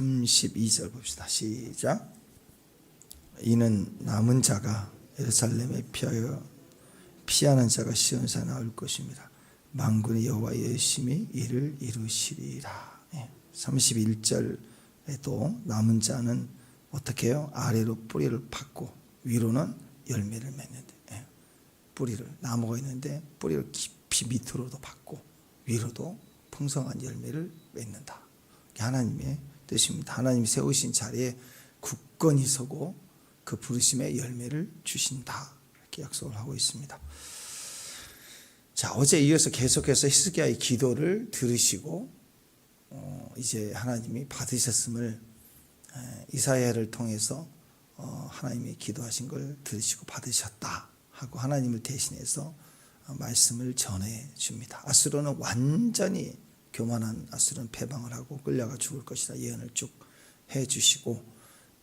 32절 봅시다. 시작. 이는 남은 자가 예루살렘에 피하는 자가 시온산에 나올 것입니다. 만군의 여호와 열심히 이를 이루시리라. 31절에도 남은 자는 어떻게 해요? 아래로 뿌리를 팠고 위로는 열매를 맺는데, 뿌리를, 나무가 있는데 뿌리를 깊이 밑으로도 팠고 위로도 풍성한 열매를 맺는다. 하나님의 뜻입니다. 하나님이 세우신 자리에 굳건히 서고 그 부르심의 열매를 주신다, 이렇게 약속을 하고 있습니다. 자, 어제 이어서 계속해서 히스기야의 기도를 들으시고 이제 하나님이 받으셨음을, 이사야를 통해서 하나님이 기도하신 걸 들으시고 받으셨다 하고 하나님을 대신해서 말씀을 전해 줍니다. 아수르는 완전히, 교만한 아수르는 패방을 하고 끌려가 죽을 것이다 예언을 쭉 해주시고,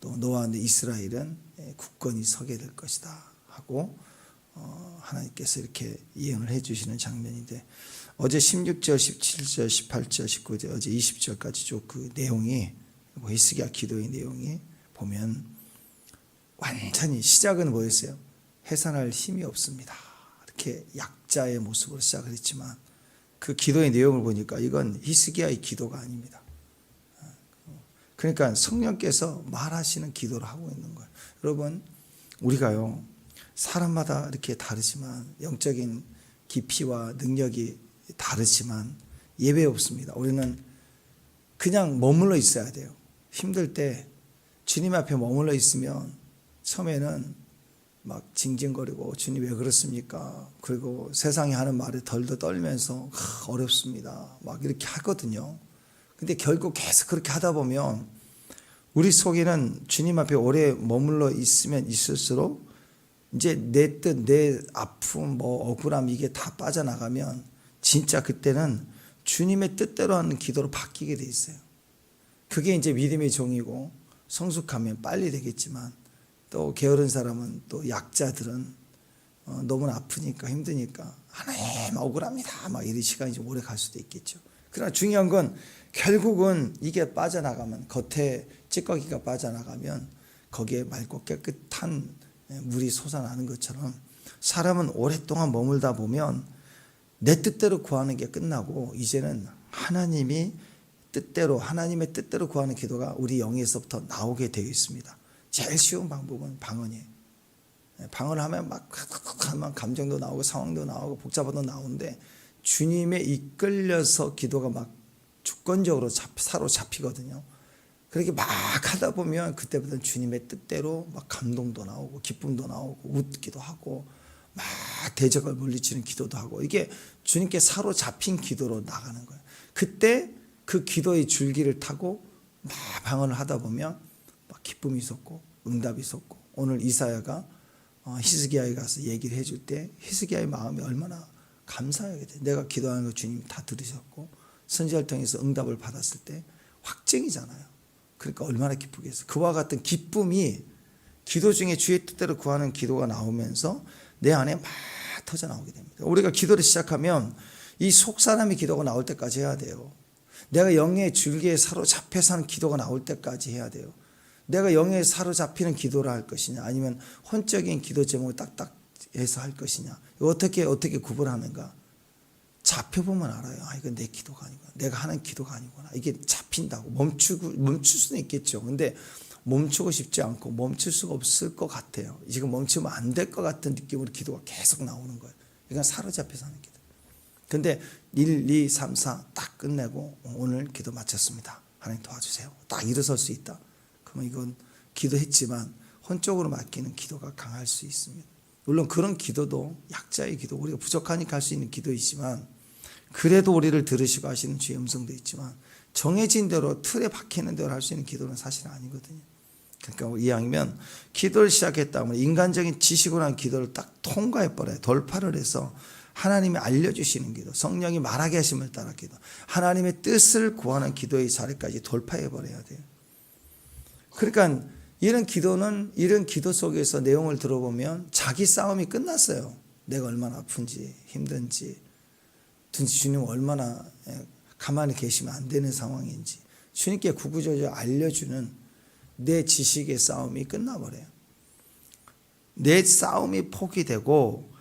또 노아와 이스라엘은 굳건히 서게 될 것이다 하고 하나님께서 이렇게 예언을 해주시는 장면인데, 어제 16절, 17절, 18절, 19절, 어제 20절까지 쭉 그 내용이, 히스기야 기도의 내용이 보면 완전히 시작은 뭐였어요? 해산할 힘이 없습니다. 이렇게 약자의 모습으로 시작을 했지만 그 기도의 내용을 보니까 이건 히스기야의 기도가 아닙니다. 그러니까 성령께서 말하시는 기도를 하고 있는 거예요. 여러분, 우리가요, 사람마다 이렇게 다르지만, 영적인 깊이와 능력이 다르지만 예외 없습니다. 우리는 그냥 머물러 있어야 돼요. 힘들 때 주님 앞에 머물러 있으면 처음에는 막 징징거리고, 주님 왜 그렇습니까? 그리고 세상이 하는 말에 덜덜 떨면서 어렵습니다, 막 이렇게 하거든요. 근데 결국 계속 그렇게 하다 보면 우리 속에는 주님 앞에 오래 머물러 있으면 있을수록 이제 내 뜻, 내 아픔, 억울함, 이게 다 빠져나가면 진짜 그때는 주님의 뜻대로 하는 기도로 바뀌게 돼 있어요. 그게 이제 믿음의 종이고, 성숙하면 빨리 되겠지만, 또 게으른 사람은, 또 약자들은 너무 아프니까 힘드니까 하나님 억울합니다 막 이런 시간이 좀 오래 갈 수도 있겠죠. 그러나 중요한 건 결국은 이게 빠져나가면, 겉에 찌꺼기가 빠져나가면 거기에 맑고 깨끗한 물이 솟아나는 것처럼, 사람은 오랫동안 머물다 보면 내 뜻대로 구하는 게 끝나고 이제는 하나님의 뜻대로 구하는 기도가 우리 영에서부터 나오게 되어 있습니다. 제일 쉬운 방법은 방언이에요. 방언을 하면 막 감정도 나오고 상황도 나오고 복잡하도 나오는데, 주님에 이끌려서 기도가 막 주권적으로 사로잡히거든요. 그렇게 막 하다 보면 그때부터는 주님의 뜻대로 막 감동도 나오고 기쁨도 나오고 웃기도 하고 막 대적을 물리치는 기도도 하고, 이게 주님께 사로잡힌 기도로 나가는 거예요. 그때 그 기도의 줄기를 타고 막 방언을 하다 보면 막 기쁨이 솟고 응답이 솟고, 오늘 이사야가 히스기야에 가서 얘기를 해줄 때 히스기야의 마음이 얼마나 감사하게 돼. 내가 기도하는 거 주님이 다 들으셨고 선지자를 통해서 응답을 받았을 때 확증이잖아요. 그러니까 얼마나 기쁘겠어. 그와 같은 기쁨이 기도 중에 주의 뜻대로 구하는 기도가 나오면서 내 안에 막 터져 나오게 됩니다. 우리가 기도를 시작하면 이 속 사람의 기도가 나올 때까지 해야 돼요. 내가 영의 줄기에 사로잡혀서 하는 기도가 나올 때까지 해야 돼요. 내가 영에 사로잡히는 기도를 할 것이냐, 아니면 혼적인 기도 제목을 딱딱 해서 할 것이냐, 어떻게 구분하는가. 잡혀보면 알아요. 이건 내 기도가 아니구나, 내가 하는 기도가 아니구나. 이게 잡힌다고. 멈출 수는 있겠죠. 근데 멈추고 싶지 않고 멈출 수가 없을 것 같아요. 지금 멈추면 안 될 것 같은 느낌으로 기도가 계속 나오는 거예요. 이건 사로잡혀서 하는 기도. 근데 1, 2, 3, 4 딱 끝내고 오늘 기도 마쳤습니다, 하나님 도와주세요, 딱 일어설 수 있다. 그러면 이건 기도했지만 혼적으로 맡기는 기도가 강할 수 있습니다. 물론 그런 기도도 약자의 기도, 우리가 부족하니까 할 수 있는 기도이지만, 그래도 우리를 들으시고 하시는 주의 음성도 있지만, 정해진 대로 틀에 박히는 대로 할 수 있는 기도는 사실 아니거든요. 그러니까 이왕이면 기도를 시작했다면 인간적인 지식으로 한 기도를 딱 통과해버려요. 돌파를 해서 하나님이 알려주시는 기도, 성령이 말하게 하심을 따라 기도, 하나님의 뜻을 구하는 기도의 자리까지 돌파해버려야 돼요. 그러니까 이런 기도 속에서 내용을 들어보면 자기 싸움이 끝났어요. 내가 얼마나 아픈지 힘든지, 주님 얼마나 가만히 계시면 안 되는 상황인지, 주님께 구구절절 알려주는 내 지식의 싸움이 끝나버려요. 내 싸움이 포기되고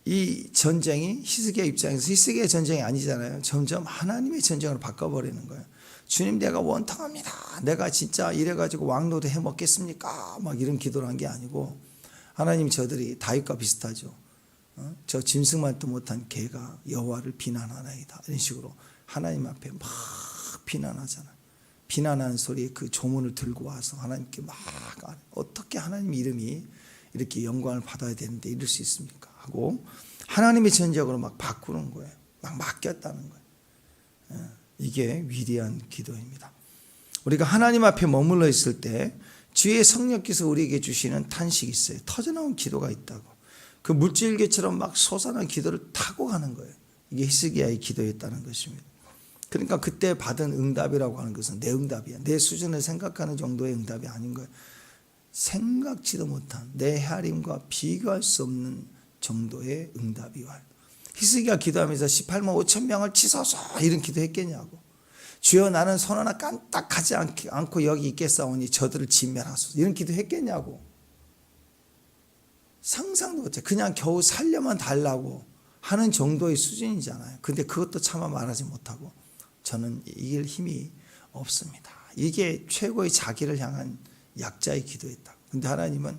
이 전쟁이 히스기야 입장에서 히스기야 전쟁이 아니잖아요. 점점 하나님의 전쟁으로 바꿔버리는 거예요. 주님 내가 원통합니다. 내가 진짜 이래가지고 왕노도 해먹겠습니까? 막 이런 기도를 한 게 아니고 하나님 저들이 다윗과 비슷하죠. 저 짐승만도 못한 개가 여호와를 비난하나이다. 이런 식으로 하나님 앞에 막 비난하잖아요. 비난하는 소리에 그 조문을 들고 와서 하나님께 막 어떻게 하나님 이름이 이렇게 영광을 받아야 되는데 이럴 수 있습니까? 하고 하나님의 전적으로 막 바꾸는 거예요. 막 맡겼다는 거예요. 이게 위대한 기도입니다. 우리가 하나님 앞에 머물러 있을 때 주의 성령께서 우리에게 주시는 탄식이 있어요. 터져나온 기도가 있다고. 그 물질개처럼 막 솟아난 기도를 타고 가는 거예요. 이게 히스기야의 기도였다는 것입니다. 그러니까 그때 받은 응답이라고 하는 것은 내 응답이야. 내 수준을 생각하는 정도의 응답이 아닌 거예요. 생각지도 못한 내 헤아림과 비교할 수 없는 정도의 응답이 와요. 히스기야 기도하면서 18만 5천 명을 치소서 이런 기도했겠냐고. 주여 나는 손 하나 깐딱하지 않고 여기 있겠사오니 저들을 진멸하소서 이런 기도했겠냐고. 상상도 못해. 그냥 겨우 살려만 달라고 하는 정도의 수준이잖아요. 근데 그것도 차마 말하지 못하고 저는 이길 힘이 없습니다. 이게 최고의 자기를 향한 약자의 기도였다. 근데 하나님은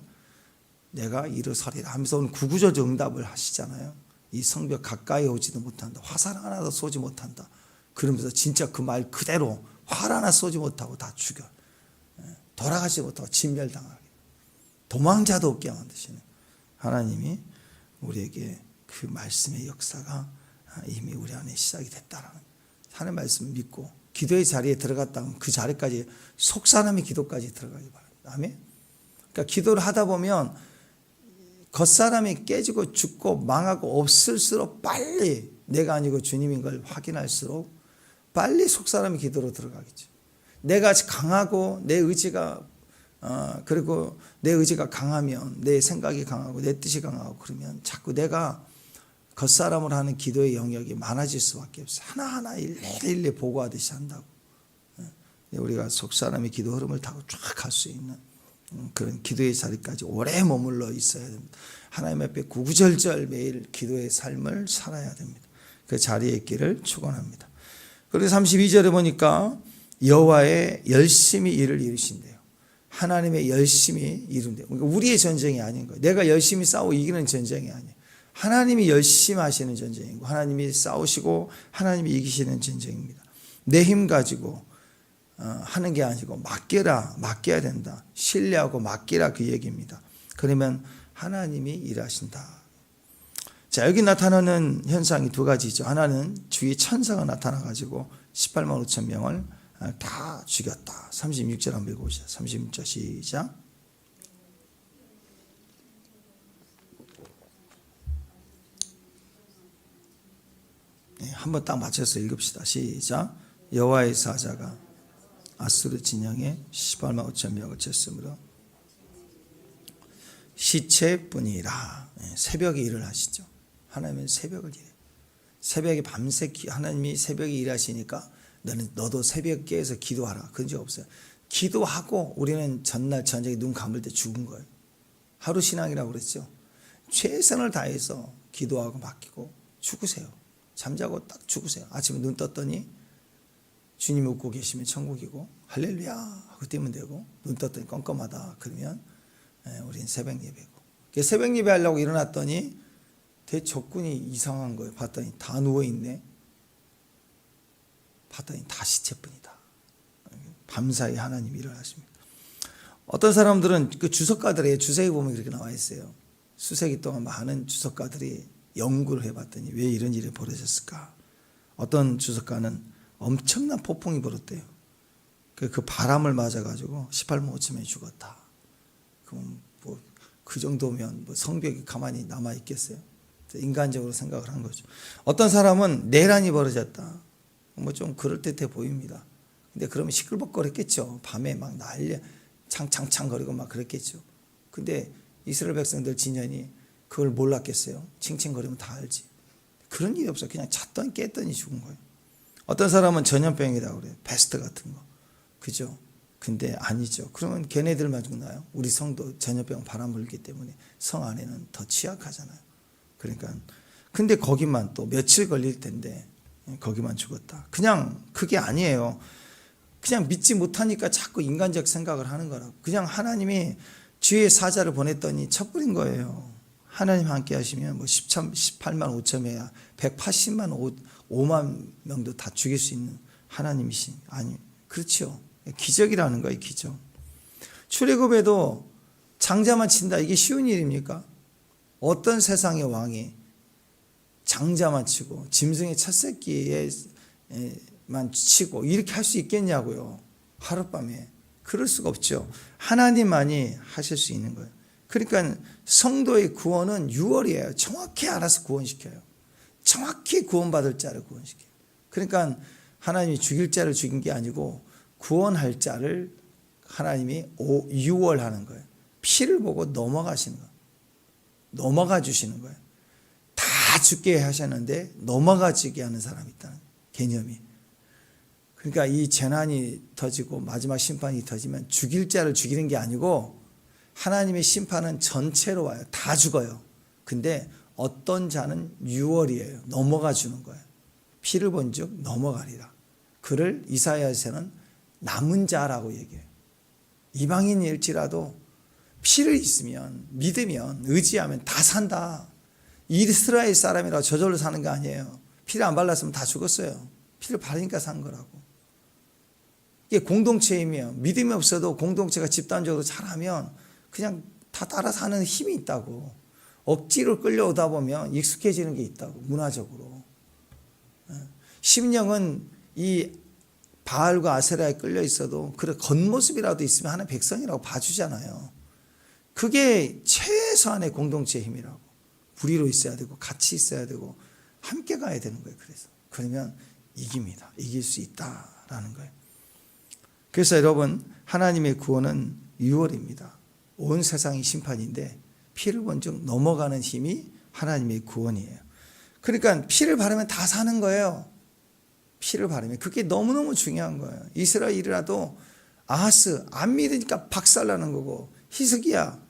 내가 일어서리라 하면서 오늘 구구절절 응답을 하시잖아요. 이 성벽 가까이 오지도 못한다. 화살 하나도 쏘지 못한다. 그러면서 진짜 그 말 그대로 활 하나 쏘지 못하고 다 죽여. 돌아가지 못하고 진멸당하게. 도망자도 없게 만드시는 하나님이 우리에게 그 말씀의 역사가 이미 우리 안에 시작이 됐다라는 하나님의 말씀을 믿고 기도의 자리에 들어갔다 하면 그 자리까지 속사람의 기도까지 들어가기 바랍니다. 아멘. 그러니까 기도를 하다 보면 겉사람이 깨지고 죽고 망하고 없을수록 빨리 내가 아니고 주님인 걸 확인할수록 빨리 속사람의 기도로 들어가겠죠. 내가 강하고 내 의지가 그리고 내 의지가 강하면 내 생각이 강하고 내 뜻이 강하고 그러면 자꾸 내가 겉사람으로 하는 기도의 영역이 많아질 수밖에 없어요. 하나하나 일일이 보고하듯이 한다고. 우리가 속사람의 기도 흐름을 타고 쫙 갈 수 있는 그런 기도의 자리까지 오래 머물러 있어야 됩니다. 하나님 앞에 구구절절 매일 기도의 삶을 살아야 됩니다. 그 자리에 있기를 축원합니다. 그래서 32절에 보니까 여호와의 열심히 일을 이루신대요. 하나님의 열심히 이룬대요. 그러니까 우리의 전쟁이 아닌 거예요. 내가 열심히 싸우고 이기는 전쟁이 아니에요. 하나님이 열심히 하시는 전쟁이고 하나님이 싸우시고 하나님이 이기시는 전쟁입니다. 내 힘 가지고 하는 게 아니고 맡겨야 된다. 신뢰하고 맡기라 그 얘기입니다. 그러면 하나님이 일하신다. 자, 여기 나타나는 현상이 두 가지죠. 하나는 주의 천사가 나타나가지고 18만 5천 명을 다 죽였다. 36절 한번 읽어보시죠. 36절 시작. 네, 한번 딱 맞춰서 읽읍시다. 시작. 여호와의 사자가 아수르 진영에 18만 5천 명을 쳤으므로 시체뿐이라. 새벽에 일을 하시죠. 하나님은 새벽을 일해요. 새벽에 밤새 하나님이 새벽에 일하시니까 너도 새벽 깨서 기도하라. 그런 적 없어요. 기도하고 우리는 전날 저녁에 눈 감을 때 죽은 거예요. 하루 신앙이라고 그랬죠. 최선을 다해서 기도하고 맡기고 죽으세요. 잠자고 딱 죽으세요. 아침에 눈 떴더니 주님이 웃고 계시면 천국이고 할렐루야 하고 뛰면 되고 눈 떴더니 껌껌하다 그러면 우리는 새벽 예배고 새벽 예배 하려고 일어났더니 대적군이 이상한 거예요. 봤더니 다 누워있네. 봤더니 다 시체뿐이다. 밤사이 하나님이 일어나십니다. 어떤 사람들은 그 주석가들의 주석에 보면 그렇게 나와 있어요. 수세기 동안 많은 주석가들이 연구를 해봤더니 왜 이런 일이 벌어졌을까. 어떤 주석가는 엄청난 폭풍이 벌었대요. 그 바람을 맞아가지고 18만 5천 명이 죽었다. 그럼 뭐 그 정도면 뭐 성벽이 가만히 남아있겠어요? 인간적으로 생각을 한 거죠. 어떤 사람은 내란이 벌어졌다. 뭐 좀 그럴듯해 보입니다. 근데 그러면 시끌벅거렸겠죠. 밤에 막 난리 창창창 거리고 막 그랬겠죠. 근데 이스라엘 백성들 진연이 그걸 몰랐겠어요. 칭칭거리면 다 알지. 그런 일이 없어요. 그냥 잤더니 깼더니 죽은 거예요. 어떤 사람은 전염병이라고 그래요. 패스트 같은 거. 그죠? 근데 아니죠. 그러면 걔네들만 죽나요? 우리 성도 전염병 바람 불기 때문에 성 안에는 더 취약하잖아요. 그러니까 근데 거기만 또 며칠 걸릴 텐데 거기만 죽었다. 그냥 그게 아니에요. 그냥 믿지 못하니까 자꾸 인간적 생각을 하는 거라고. 그냥 하나님이 주의 사자를 보냈더니 척불인 거예요. 하나님 함께 하시면 뭐 18만 5천이야 180만 5만 명도 다 죽일 수 있는 하나님이신. 아니 그렇죠. 기적이라는 거예요. 기적. 출애굽에도 장자만 친다. 이게 쉬운 일입니까? 어떤 세상의 왕이 장자만 치고 짐승의 첫 새끼에만 치고 이렇게 할 수 있겠냐고요. 하룻밤에. 그럴 수가 없죠. 하나님만이 하실 수 있는 거예요. 그러니까 성도의 구원은 유월이에요. 정확히 알아서 구원시켜요. 정확히 구원받을 자를 구원시켜요. 그러니까 하나님이 죽일 자를 죽인 게 아니고 구원할 자를 하나님이 유월하는 거예요. 피를 보고 넘어가시는 거예요. 넘어가 주시는 거예요. 다 죽게 하셨는데 넘어가 주게 하는 사람이 있다는 개념이. 그러니까 이 재난이 터지고 마지막 심판이 터지면 죽일 자를 죽이는 게 아니고 하나님의 심판은 전체로 와요. 다 죽어요. 근데 어떤 자는 유월이에요. 넘어가 주는 거예요. 피를 본즉 넘어가리라. 그를 이사야에서는 남은 자라고 얘기해요. 이방인일지라도 피를 있으면 믿으면 의지하면 다 산다. 이스라엘 사람이라 저절로 사는 거 아니에요. 피를 안 발랐으면 다 죽었어요. 피를 바르니까 산 거라고. 이게 공동체의 힘이에요. 믿음이 없어도 공동체가 집단적으로 잘하면 그냥 다 따라 사는 힘이 있다고. 억지로 끌려오다 보면 익숙해지는 게 있다고. 문화적으로. 심령은 이 바알과 아세라에 끌려 있어도 그 겉모습이라도 있으면 하나님 백성이라고 봐주잖아요. 그게 최소한의 공동체의 힘이라고. 무리로 있어야 되고 같이 있어야 되고 함께 가야 되는 거예요. 그래서 그러면 이깁니다. 이길 수 있다라는 거예요. 그래서 여러분 하나님의 구원은 유월입니다. 온 세상이 심판인데 피를 본 즉 넘어가는 힘이 하나님의 구원이에요. 그러니까 피를 바르면 다 사는 거예요. 피를 바르면 그게 너무너무 중요한 거예요. 이스라엘이라도 아하스 안 믿으니까 박살나는 거고 히스기야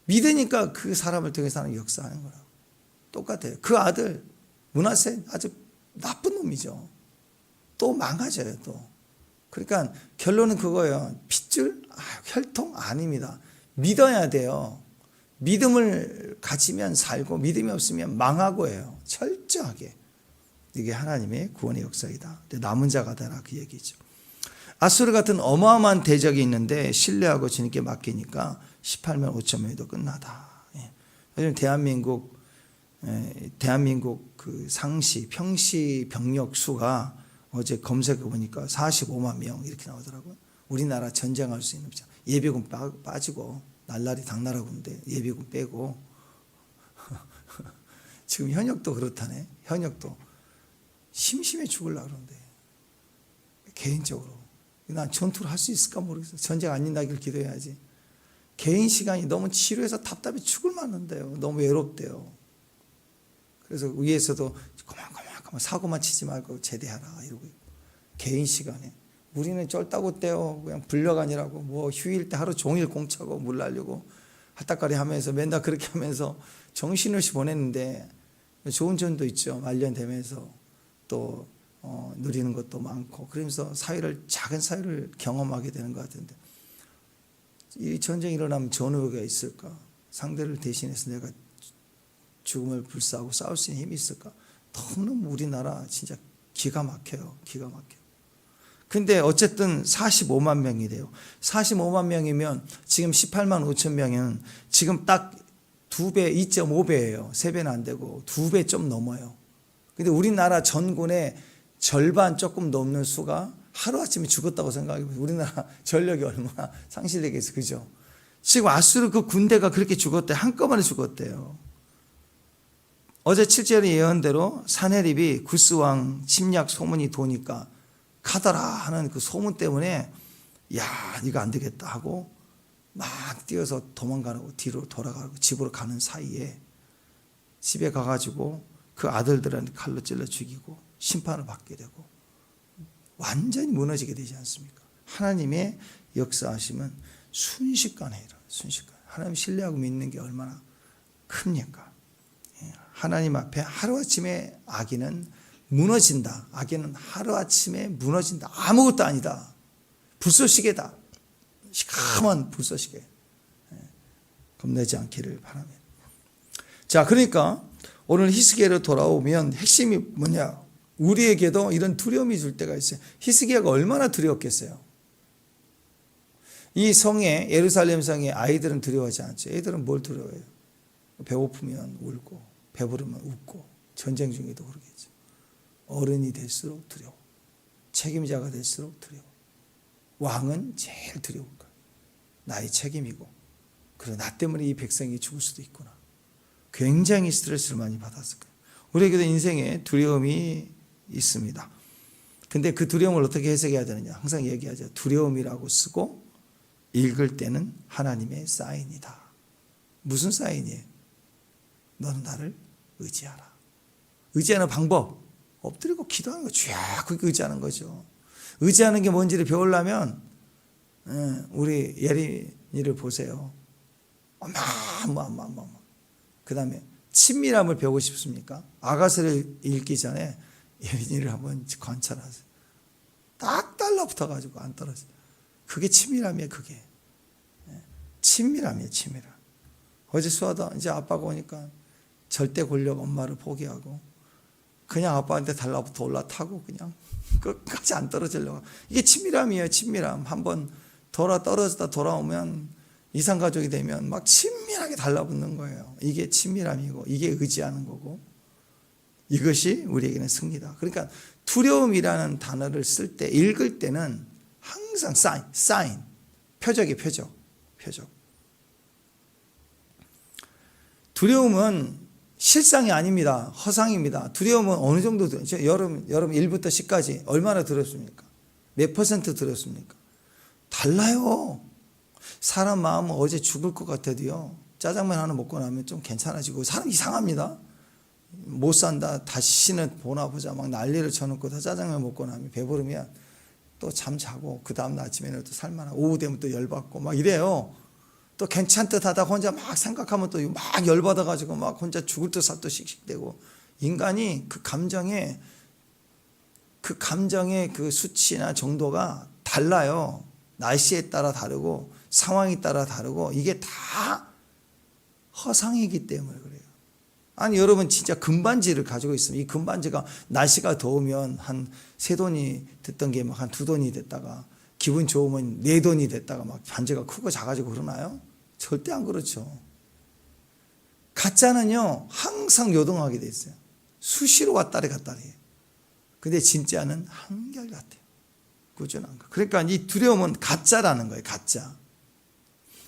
믿으니까 그 사람을 통해서 하는 역사하는 거라고. 똑같아요. 그 아들 므낫세 아주 나쁜 놈이죠. 또 망가져요. 또. 그러니까 결론은 그거예요. 핏줄? 혈통? 아닙니다. 믿어야 돼요. 믿음을 가지면 살고 믿음이 없으면 망하고 해요. 철저하게. 이게 하나님의 구원의 역사이다. 남은 자가 되라 그 얘기죠. 아수르 같은 어마어마한 대적이 있는데 신뢰하고 주님께 맡기니까 18만 5천 명이도 끝나다. 요즘 대한민국 그 상시 평시 병력 수가 어제 검색해 보니까 45만 명 이렇게 나오더라고요. 우리나라 전쟁할 수 있는 예비군 빠지고 날라리 당나라 군대 예비군 빼고 지금 현역도 그렇다네. 현역도 심심해 죽으려고 그러는데 개인적으로 난 전투를 할 수 있을까 모르겠어요. 전쟁 안 일어나길 기도해야지. 개인 시간이 너무 지루해서 답답해 죽을 만한데요. 너무 외롭대요. 그래서 위에서도 그만 사고만 치지 말고 제대하라 이러고 개인 시간에 우리는 쩔다고 떼요. 그냥 불려가니라고 뭐 휴일 때 하루 종일 공차고 물 날리고 핫딱거리 하면서 맨날 그렇게 하면서 정신없이 보냈는데 좋은 점도 있죠. 말년되면서 또 누리는 것도 많고 그러면서 작은 사회를 경험하게 되는 것 같은데 이 전쟁이 일어나면 전우가 있을까? 상대를 대신해서 내가 죽음을 불사하고 싸울 수 있는 힘이 있을까? 너무너무 우리나라 진짜 기가 막혀요. 기가 막혀요. 근데 어쨌든 45만 명이 돼요. 45만 명이면 지금 18만 5천 명은 지금 딱 2배, 2.5배예요. 3배는 안 되고 2배 좀 넘어요. 근데 우리나라 전군의 절반 조금 넘는 수가 하루아침에 죽었다고 생각해보세요. 우리나라 전력이 얼마나 상실되겠어. 그죠? 지금 아수르 그 군대가 그렇게 죽었대. 한꺼번에 죽었대요. 어제 7절의 예언대로 사네립이 구스왕 침략 소문이 도니까 가더라 하는 그 소문 때문에 야 이거 안 되겠다 하고 막 뛰어서 도망가라고 뒤로 돌아가고 집으로 가는 사이에 집에 가가지고 그 아들들한테 칼로 찔러 죽이고 심판을 받게 되고 완전히 무너지게 되지 않습니까? 하나님의 역사하심은 순식간에 일어나요. 순식간에. 하나님 신뢰하고 믿는 게 얼마나 큽니까? 하나님 앞에 하루아침에 악인은 무너진다. 악인은 하루아침에 무너진다. 아무것도 아니다. 불쏘시개다. 시커먼 불쏘시개. 겁내지 않기를 바랍니다. 자, 그러니까 오늘 히스기야로 돌아오면 핵심이 뭐냐? 우리에게도 이런 두려움이 줄 때가 있어요. 히스기야가 얼마나 두려웠겠어요. 이 성에, 예루살렘 성에 아이들은 두려워하지 않죠. 애들은 뭘 두려워해요? 배고프면 울고 배부르면 웃고 전쟁 중에도 그러겠죠. 어른이 될수록 두려워. 책임자가 될수록 두려워. 왕은 제일 두려울 거예요. 나의 책임이고, 그래 나 때문에 이 백성이 죽을 수도 있구나. 굉장히 스트레스를 많이 받았을 거예요. 우리에게도 인생에 두려움이 있습니다. 근데 그 두려움을 어떻게 해석해야 되느냐? 항상 얘기하죠. 두려움이라고 쓰고 읽을 때는 하나님의 사인이다. 무슨 사인이에요? 너는 나를 의지하라. 의지하는 방법, 엎드리고 기도하는 거, 쫙 그렇게 의지하는 거죠. 의지하는 게 뭔지를 배우려면 우리 예린이를 보세요. 그 다음에 친밀함을 배우고 싶습니까? 아가서를 읽기 전에 예린이를 한번 관찰하세요. 딱 달라붙어가지고 안 떨어져요. 그게 친밀함이에요. 그게 친밀함이에요. 친밀함. 어제 수아도 이제 아빠가 오니까 절대 권력 엄마를 포기하고 그냥 아빠한테 달라붙어 올라타고 그냥 끝까지 안 떨어지려고. 이게 친밀함이에요. 친밀함. 한번 떨어지다 돌아오면 이산가족이 되면 막 친밀하게 달라붙는 거예요. 이게 친밀함이고 이게 의지하는 거고, 이것이 우리에게는 승리다. 그러니까 두려움이라는 단어를 쓸 때, 읽을 때는 항상 사인, 표적이 표적. 두려움은 실상이 아닙니다. 허상입니다. 두려움은 어느 정도 여러분 1부터 10까지 얼마나 두렵습니까? 몇 퍼센트 두렵습니까? 달라요. 사람 마음은 어제 죽을 것 같아도요, 짜장면 하나 먹고 나면 좀 괜찮아지고, 사람 이상합니다. 못 산다, 다시는 보나 보자 막 난리를 쳐놓고 다 짜장면 먹고 나면 배부르면 또 잠 자고 그 다음 아침에는 또 살만하고 오후 되면 또 열받고 막 이래요. 또 괜찮듯 하다가 혼자 막 생각하면 또 막 열받아가지고 막 혼자 죽을 듯 살 듯 씩씩대고. 인간이 그 감정의 그 수치나 정도가 달라요. 날씨에 따라 다르고 상황에 따라 다르고, 이게 다 허상이기 때문에 그래요. 아니 여러분 진짜 금반지를 가지고 있으면 이 금반지가 날씨가 더우면 한 3돈이 됐던 게 막 한 2돈이 됐다가, 기분 좋으면 4돈이 됐다가 막 반지가 크고 작아지고 그러나요? 절대 안 그렇죠. 가짜는요 항상 요동하게 돼 있어요. 수시로 왔다리 갔다리 해요. 근데 진짜는 한결같아요. 꾸준한 거. 그러니까 이 두려움은 가짜라는 거예요. 가짜.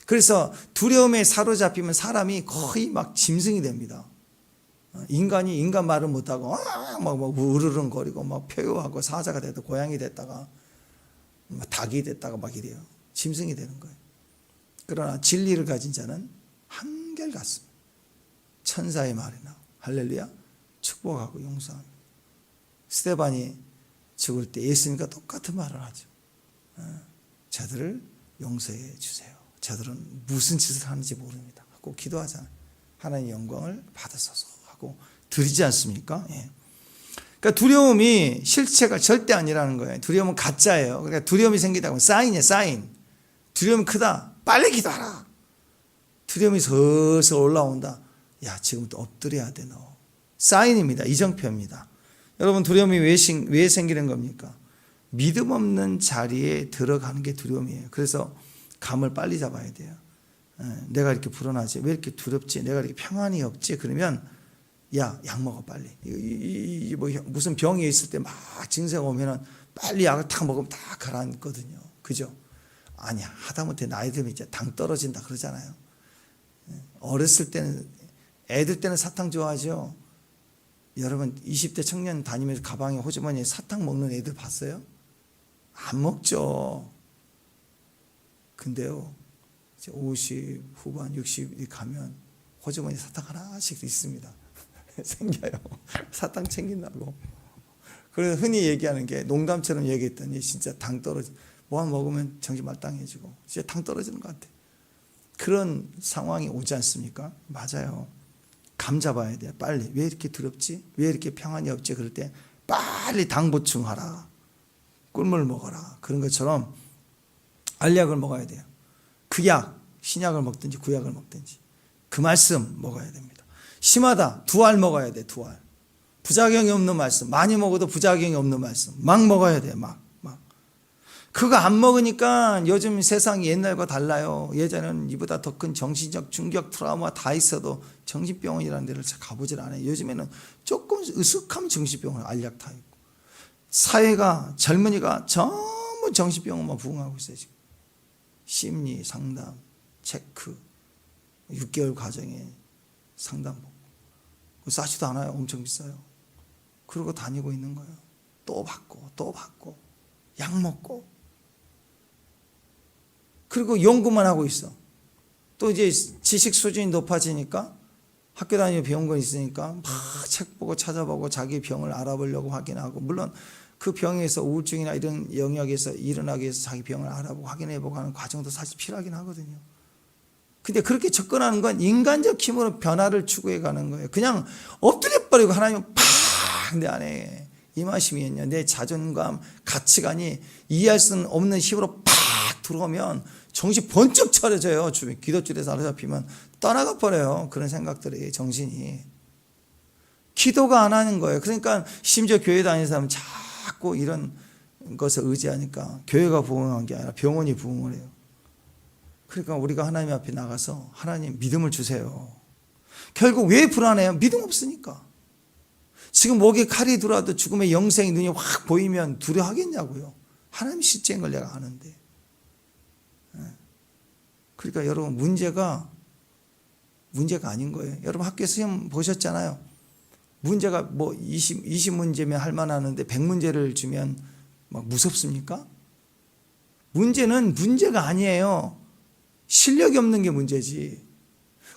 그래서 두려움에 사로잡히면 사람이 거의 막 짐승이 됩니다. 인간이 인간 말을 못하고 막 으르렁거리고 막 표효하고 사자가 됐다 고양이 됐다가 닭이 됐다가 막 이래요. 짐승이 되는 거예요. 그러나 진리를 가진 자는 한결같습니다. 천사의 말이나 할렐루야 축복하고 용서합니다. 스데반이 죽을 때 예수님과 똑같은 말을 하죠. 저들을 용서해 주세요. 저들은 무슨 짓을 하는지 모릅니다. 하고 기도하잖아요. 하나님의 영광을 받으소서 하고 드리지 않습니까? 예. 그러니까 두려움이 실체가 절대 아니라는 거예요. 두려움은 가짜예요. 그러니까 두려움이 생기다고 사인이에요. 사인. 두려움이 크다. 빨리 기도하라. 두려움이 슬슬 올라온다. 야, 지금부터 엎드려야 돼 너. 사인입니다. 이정표입니다. 여러분 두려움이 왜 생기는 겁니까? 믿음 없는 자리에 들어가는 게 두려움이에요. 그래서 감을 빨리 잡아야 돼요. 내가 이렇게 불안하지? 왜 이렇게 두렵지? 내가 이렇게 평안이 없지? 그러면 야, 약 먹어 빨리. 뭐 무슨 병이 있을 때 막 증세가 오면은 빨리 약을 탁 먹으면 다 가라앉거든요. 그죠? 아니야. 하다못해 나이 들면 이제 당 떨어진다 그러잖아요. 어렸을 때는, 애들 때는 사탕 좋아하죠. 여러분 20대 청년 다니면서 가방에 호주머니에 사탕 먹는 애들 봤어요? 안 먹죠. 근데요, 이제 50 후반 60이 가면 호주머니에 사탕 하나씩 있습니다. 생겨요. 사탕 챙긴다고. 그래서 흔히 얘기하는 게, 농담처럼 얘기했더니 진짜 당 떨어지, 뭐 먹으면 정신 말짱해지고 진짜 당 떨어지는 것 같아. 그런 상황이 오지 않습니까? 맞아요. 감 잡아야 돼. 빨리. 왜 이렇게 두렵지? 왜 이렇게 평안이 없지? 그럴 때 빨리 당 보충하라. 꿀물 먹어라. 그런 것처럼 알약을 먹어야 돼요. 구약, 신약을 먹든지 구약을 먹든지 그 말씀 먹어야 됩니다. 심하다. 두 알 먹어야 돼. 두 알. 부작용이 없는 말씀. 많이 먹어도 부작용이 없는 말씀. 막 먹어야 돼. 막. 그거 안 먹으니까 요즘 세상이 옛날과 달라요. 예전에는 이보다 더 큰 정신적 충격, 트라우마 다 있어도 정신병원이라는 데를 가보질 않아요. 요즘에는 조금 으슥하면 정신병원 알약 다 있고. 사회가, 젊은이가 전부 정신병원만 부흥하고 있어요. 지금. 심리, 상담, 체크, 6개월 과정에 상담 받고. 싸지도 않아요. 엄청 비싸요. 그러고 다니고 있는 거예요. 또 받고, 또 받고, 약 먹고. 그리고 연구만 하고 있어. 또 이제 지식 수준이 높아지니까 학교 다니고 배운 거 있으니까 막 책 보고 찾아보고 자기 병을 알아보려고 확인하고, 물론 그 병에서 우울증이나 이런 영역에서 일어나기 위해서 자기 병을 알아보고 확인해보고 하는 과정도 사실 필요하긴 하거든요. 근데 그렇게 접근하는 건 인간적 힘으로 변화를 추구해 가는 거예요. 그냥 엎드려 버리고 하나님은 팍 내 안에 임하심이었냐, 내 자존감, 가치관이 이해할 수 없는 힘으로 팍 들어오면 정신 번쩍 차려져요. 기도줄에서 사로잡히면 떠나가 버려요. 그런 생각들이 정신이. 기도가 안 하는 거예요. 그러니까 심지어 교회 다니는 사람은 자꾸 이런 것을 의지하니까 교회가 부흥한 게 아니라 병원이 부흥을 해요. 그러니까 우리가 하나님 앞에 나가서 하나님 믿음을 주세요. 결국 왜 불안해요? 믿음 없으니까. 지금 목에 칼이 들어와도 죽음의 영생이 눈이 확 보이면 두려워하겠냐고요. 하나님 실제인 걸 내가 아는데. 그러니까 여러분 문제가 아닌 거예요. 여러분 학교 시험 보셨잖아요. 문제가 뭐 20문제면 할 만하는데 100문제를 주면 막 무섭습니까? 문제는 문제가 아니에요. 실력이 없는 게 문제지.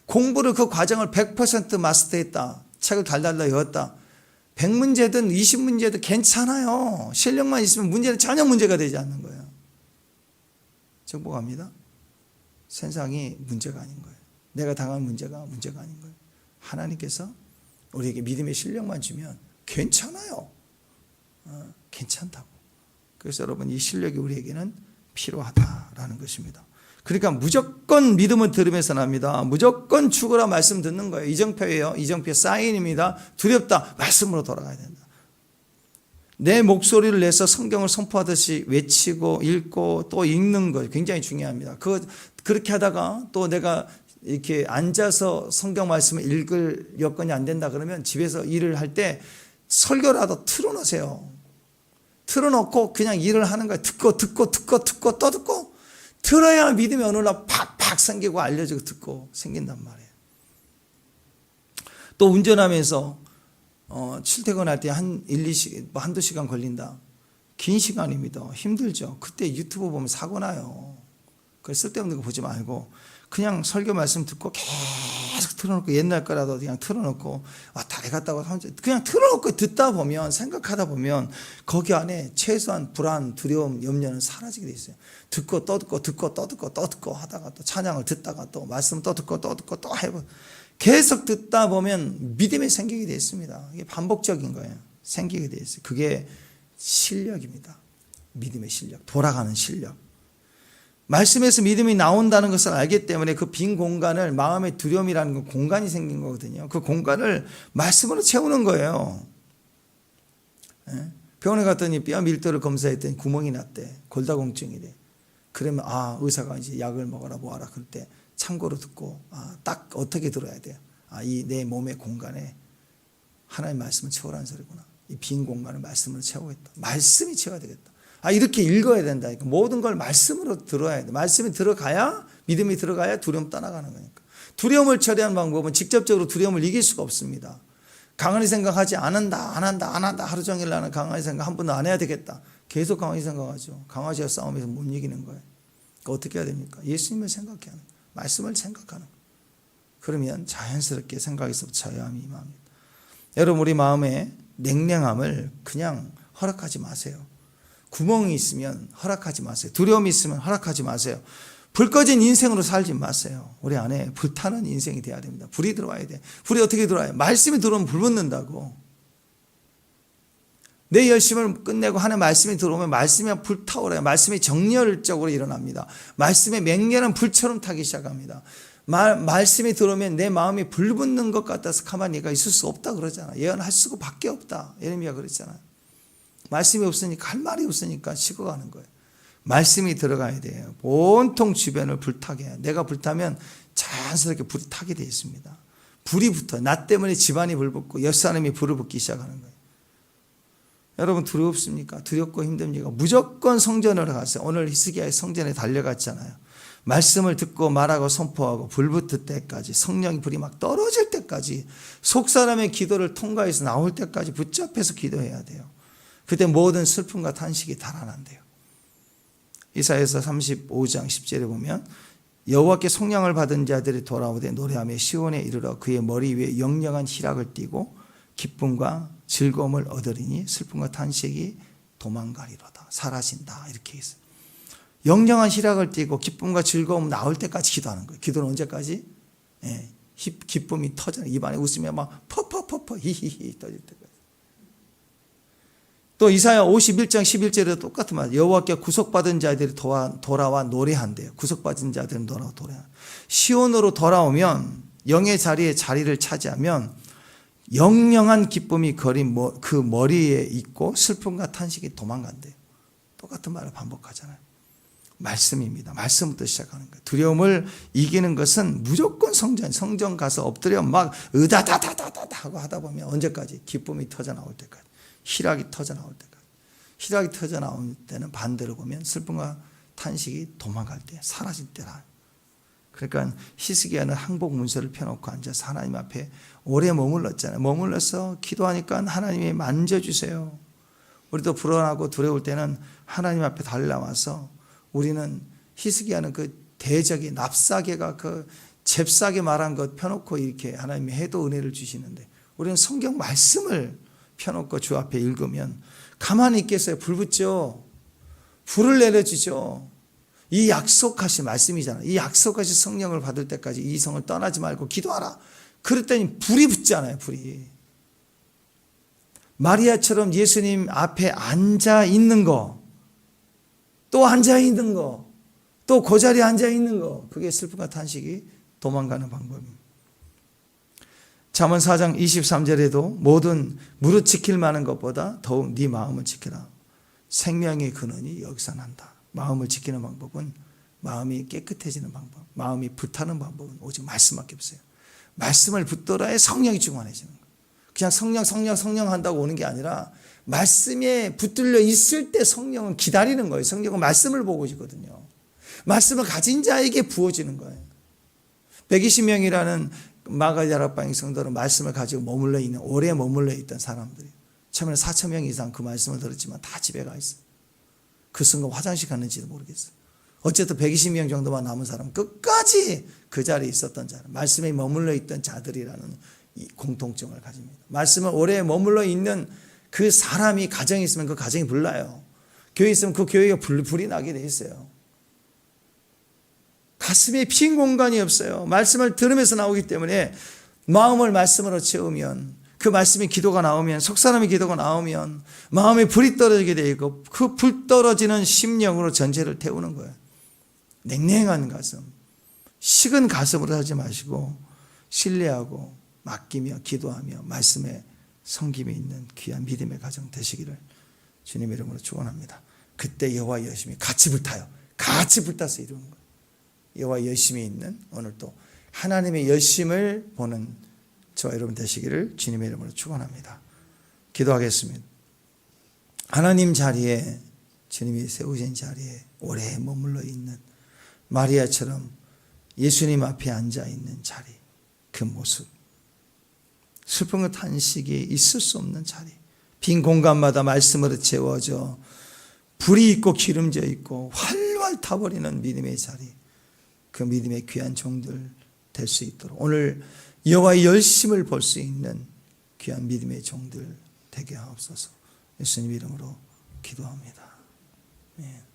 공부를 그 과정을 100% 마스터했다. 책을 달달달 외웠다. 100문제든 20문제든 괜찮아요. 실력만 있으면 문제는 전혀 문제가 되지 않는 거예요. 정복합니다. 세상이 문제가 아닌 거예요. 내가 당한 문제가 아닌 거예요. 하나님께서 우리에게 믿음의 실력만 주면 괜찮아요. 괜찮다고. 그래서 여러분 이 실력이 우리에게는 필요하다라는 것입니다. 그러니까 무조건 믿음을 들으면서 납니다. 무조건 죽으라 말씀 듣는 거예요. 이정표예요. 이정표 사인입니다. 두렵다. 말씀으로 돌아가야 된다. 내 목소리를 내서 성경을 선포하듯이 외치고 읽고 또 읽는 거 굉장히 중요합니다. 그렇게 하다가 또 내가 이렇게 앉아서 성경 말씀을 읽을 여건이 안 된다 그러면 집에서 일을 할 때 설교라도 틀어놓으세요. 틀어놓고 그냥 일을 하는 거예요. 듣고 또 듣고 들어야 믿음이 어느 날 팍팍 생기고 알려지고 듣고 생긴단 말이에요. 또 운전하면서 출퇴근할 때 한두 시간 걸린다. 긴 시간입니다. 힘들죠. 그때 유튜브 보면 사고 나요. 그래서 쓸데없는 거 보지 말고 그냥 설교 말씀 듣고 계속 틀어놓고 옛날 거라도 그냥 틀어놓고 왔다 갔다 그냥 틀어놓고 듣다 보면 생각하다 보면 거기 안에 최소한 불안, 두려움, 염려는 사라지게 돼 있어요. 듣고 또 듣고 하다가 또 찬양을 듣다가 또 말씀 또 듣고 또 해보. 계속 듣다 보면 믿음이 생기게 돼 있습니다. 이게 반복적인 거예요. 생기게 돼 있어요. 그게 실력입니다. 믿음의 실력, 돌아가는 실력. 말씀에서 믿음이 나온다는 것을 알기 때문에 그 빈 공간을, 마음의 두려움이라는 건 공간이 생긴 거거든요. 그 공간을 말씀으로 채우는 거예요. 병원에 갔더니 뼈 밀도를 검사했더니 구멍이 났대. 골다공증이래. 그러면 의사가 이제 약을 먹어라 뭐하라 그럴 때 참고로 듣고 딱 어떻게 들어야 돼요. 이 내 몸의 공간에 하나님 말씀을 채우라는 소리구나. 이 빈 공간을 말씀으로 채우겠다. 말씀이 채워야 되겠다. 이렇게 읽어야 된다. 모든 걸 말씀으로 들어야 돼. 말씀이 들어가야, 믿음이 들어가야 두려움 떠나가는 거니까. 두려움을 처리하는 방법은 직접적으로 두려움을 이길 수가 없습니다. 강하게 생각하지 안 한다. 하루 종일 나는 강하게 생각 한 번도 안 해야 되겠다. 계속 강하게 생각하죠. 강아지와 싸움에서 못 이기는 거예요. 그러니까 어떻게 해야 됩니까? 예수님을 생각해야 하는 거예요. 말씀을 생각하는 거예요. 그러면 자연스럽게 생각에서부터 자유함이 임합니다. 여러분 우리 마음의 냉랭함을 그냥 허락하지 마세요. 구멍이 있으면 허락하지 마세요. 두려움이 있으면 허락하지 마세요. 불 꺼진 인생으로 살지 마세요. 우리 안에 불타는 인생이 돼야 됩니다. 불이 들어와야 돼. 불이 어떻게 들어와요? 말씀이 들어오면 불 붙는다고. 내 열심을 끝내고 하는 말씀이 들어오면 말씀이 불타오르요. 말씀이 정열적으로 일어납니다. 말씀의 맹렬한 불처럼 타기 시작합니다. 말씀이 들어오면 내 마음이 불 붙는 것 같아서 가만히가 있을 수 없다 그러잖아. 예언할 수밖에 없다. 예레미야 그랬잖아요. 말씀이 없으니까 할 말이 없으니까 식어가는 거예요. 말씀이 들어가야 돼요. 온통 주변을 불타게 해요. 내가 불타면 자연스럽게 불이 타게 되어 있습니다. 불이 붙어요. 나 때문에 집안이 불붙고 옆 사람이 불을 붙기 시작하는 거예요. 여러분 두렵습니까? 두렵고 힘듭니까? 무조건 성전으로 가세요. 오늘 히스기야의 성전에 달려갔잖아요. 말씀을 듣고 말하고 선포하고 불 붙을 때까지, 성령의 불이 막 떨어질 때까지, 속사람의 기도를 통과해서 나올 때까지 붙잡혀서 기도해야 돼요. 그때 모든 슬픔과 탄식이 달아난대요. 이사야서 35장 10절에 보면 여호와께 성령을 받은 자들이 돌아오되 노래하며 시온에 이르러 그의 머리 위에 영영한 희락을 띠고 기쁨과 즐거움을 얻으리니 슬픔과 탄식이 도망가리로다. 사라진다. 이렇게 있어요. 영영한 희락을 띠고 기쁨과 즐거움 나올 때까지 기도하는 거예요. 기도는 언제까지? 기쁨이 터져. 입안에 웃으며 막 퍼퍼퍼퍼 히히히 터질 때까지. 또 이사야 51장 11절에도 똑같은 말. 여호와께 구속받은 자들이 돌아와 노래한대요. 구속받은 자들은 돌아와 노래한대요. 시온으로 돌아오면 영의 자리에 자리를 차지하면 영영한 기쁨이 그 머리에 있고 슬픔과 탄식이 도망간대요. 똑같은 말을 반복하잖아요. 말씀입니다. 말씀부터 시작하는 거예요. 두려움을 이기는 것은 무조건 성전 가서 엎드려 막 으다다다다다 하고 하다 보면 언제까지? 기쁨이 터져 나올 때까지. 희락이 터져 나올 때까지. 희락이 터져 나올 때는 반대로 보면 슬픔과 탄식이 도망갈 때, 사라질 때라. 그러니까 히스기야는 항복 문서를 펴놓고 앉아서 하나님 앞에 오래 머물렀잖아요. 머물러서 기도하니까 하나님이 만져주세요. 우리도 불안하고 두려울 때는 하나님 앞에 달려와서 우리는 히스기야는 그 대적이 납사계가 그 잽싸게 말한 것 펴놓고 이렇게 하나님이 해도 은혜를 주시는데 우리는 성경 말씀을 펴놓고 주 앞에 읽으면 가만히 있겠어요? 불 붙죠? 불을 내려주죠. 이 약속하신 말씀이잖아요. 이 약속하신 성령을 받을 때까지 이 성을 떠나지 말고 기도하라. 그랬더니 불이 붙잖아요. 불이. 마리아처럼 예수님 앞에 앉아 있는 거, 또 앉아 있는 거, 또 그 자리에 앉아 있는 거, 그게 슬픔과 탄식이 도망가는 방법입니다. 잠언 4장 23절에도 모든 무릇 지킬 만한 것보다 더욱 네 마음을 지키라. 생명의 근원이 여기서 난다. 마음을 지키는 방법은 마음이 깨끗해지는 방법, 마음이 불타는 방법은 오직 말씀밖에 없어요. 말씀을 붙들어야 성령이 충만해지는 거예요. 그냥 성령 한다고 오는 게 아니라 말씀에 붙들려 있을 때 성령은 기다리는 거예요. 성령은 말씀을 보고 있거든요. 말씀을 가진 자에게 부어지는 거예요. 120명이라는 마가다락방의 성도는 말씀을 가지고 머물러 있는, 오래 머물러 있던 사람들이 처음에는 4,000명 이상 그 말씀을 들었지만 다 집에 가 있어요. 그 순간 화장실 갔는지도 모르겠어요. 어쨌든 120명 정도만 남은 사람은 끝까지 그 자리에 있었던 자들, 말씀에 머물러 있던 자들이라는 이 공통점을 가집니다. 말씀을 오래 머물러 있는 그 사람이 가정에 있으면 그 가정이 불나요. 교회에 있으면 그 교회가 불이 나게 돼 있어요. 가슴에 빈 공간이 없어요. 말씀을 들으면서 나오기 때문에 마음을 말씀으로 채우면, 그 말씀의 기도가 나오면, 속사람의 기도가 나오면 마음에 불이 떨어지게 되고 그 불 떨어지는 심령으로 전체를 태우는 거예요. 냉랭한 가슴, 식은 가슴으로 하지 마시고 신뢰하고 맡기며 기도하며 말씀에 섬김이 있는 귀한 믿음의 가정 되시기를 주님의 이름으로 축원합니다. 그때 여호와 열심히 같이 불타요. 같이 불타서 이루는 거예요. 여호와 열심히 있는 오늘 또 하나님의 열심을 보는 저와 여러분 되시기를 주님의 이름으로 축원합니다. 기도하겠습니다. 하나님 자리에, 주님이 세우신 자리에 오래 머물러 있는 마리아처럼 예수님 앞에 앉아 있는 자리, 그 모습, 슬픔과 탄식이 있을 수 없는 자리, 빈 공간마다 말씀으로 채워져 불이 있고 기름져 있고 활활 타버리는 믿음의 자리, 그 믿음의 귀한 종들 될 수 있도록 오늘 여호와의 열심을 볼 수 있는 귀한 믿음의 종들 되게 하옵소서. 예수님 이름으로 기도합니다. 예.